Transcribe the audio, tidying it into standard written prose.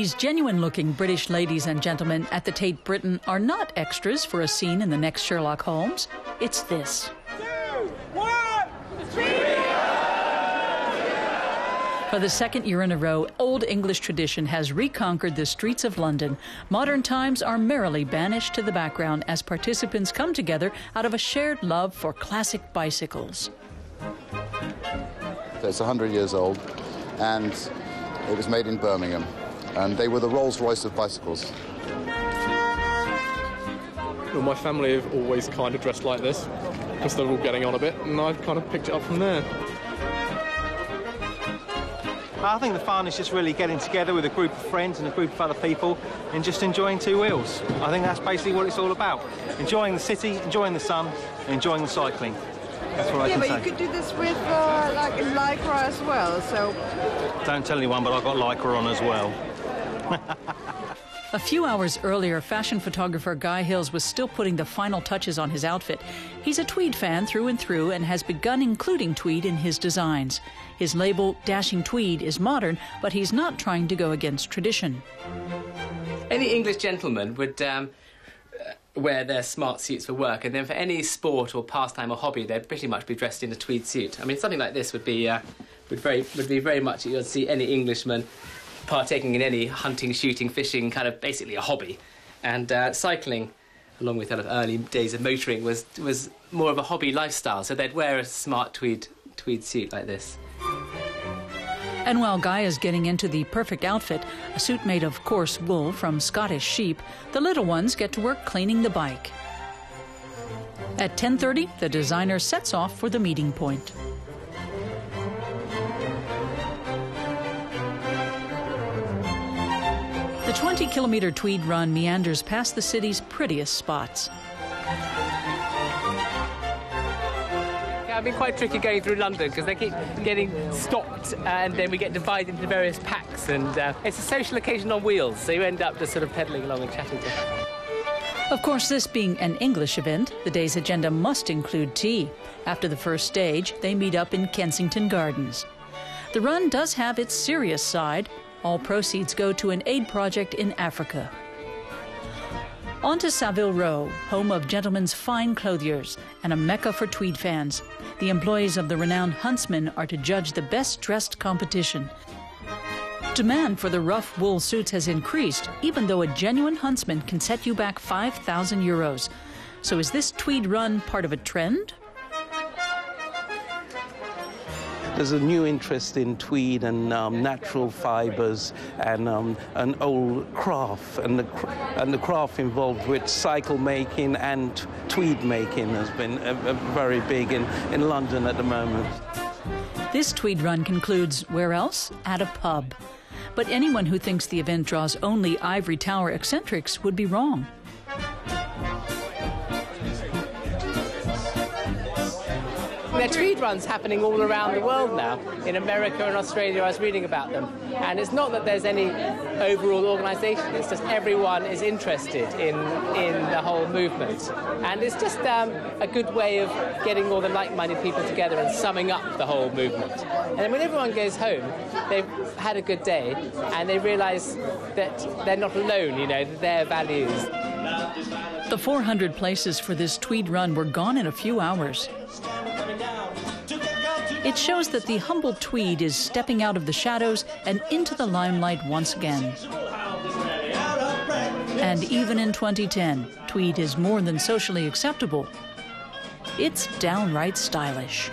These genuine-looking British ladies and gentlemen at the Tate Britain are not extras for a scene in the next Sherlock Holmes. It's this. 2, 1, 3. For the second year in a row, Old English tradition has reconquered the streets of London. Modern times are merrily banished to the background as participants come together out of a shared love for classic bicycles. It's 100 years old, and it was made in Birmingham, and they were the Rolls-Royce of bicycles. Well, my family have always kind of dressed like this, because they're all getting on a bit, and I've kind of picked it up from there. I think the fun is just really getting together with a group of friends and a group of other people and just enjoying two wheels. I think that's basically what it's all about. Enjoying the city, enjoying the sun, and enjoying the cycling. That's what I can say. Yeah, but you could do this with like in Lycra as well, so... Don't tell anyone, but I've got Lycra on as well. A few hours earlier, fashion photographer Guy Hills was still putting the final touches on his outfit. He's a Tweed fan through and through and has begun including Tweed in his designs. His label, Dashing Tweed, is modern, but he's not trying to go against tradition. Any English gentleman would wear their smart suits for work, and then for any sport or pastime or hobby, they'd pretty much be dressed in a tweed suit. I mean, something like this would be very much, you'd see any Englishman partaking in any hunting, shooting, fishing, kind of basically a hobby. And cycling, along with kind of early days of motoring, was more of a hobby lifestyle, so they'd wear a smart tweed suit like this. And while Guy is getting into the perfect outfit, a suit made of coarse wool from Scottish sheep, the little ones get to work cleaning the bike. At 10:30, the designer sets off for the meeting point. The 20-kilometer Tweed Run meanders past the city's prettiest spots. It's been quite tricky going through London because they keep getting stopped and then we get divided into various packs, and it's a social occasion on wheels, so you end up just sort of pedalling along and chatting to them. Of course, this being an English event, the day's agenda must include tea. After the first stage, they meet up in Kensington Gardens. The run does have its serious side. All proceeds go to an aid project in Africa. On to Savile Row, home of gentlemen's fine clothiers and a mecca for Tweed fans. The employees of the renowned Huntsman are to judge the best-dressed competition. Demand for the rough wool suits has increased, even though a genuine Huntsman can set you back €5,000. So is this Tweed Run part of a trend? There's a new interest in tweed and natural fibres and old craft, and the craft involved with cycle making and tweed making has been very big in London at the moment. This Tweed Run concludes where else? At a pub. But anyone who thinks the event draws only ivory tower eccentrics would be wrong. There are Tweed runs happening all around the world now. In America and Australia, I was reading about them. And it's not that there's any overall organisation, it's just everyone is interested in the whole movement. And it's just a good way of getting all the like-minded people together and summing up the whole movement. And then when everyone goes home, they've had a good day and they realise that they're not alone, you know, their values. The 400 places for this Tweed Run were gone in a few hours. It shows that the humble Tweed is stepping out of the shadows and into the limelight once again. And even in 2010, Tweed is more than socially acceptable. It's downright stylish.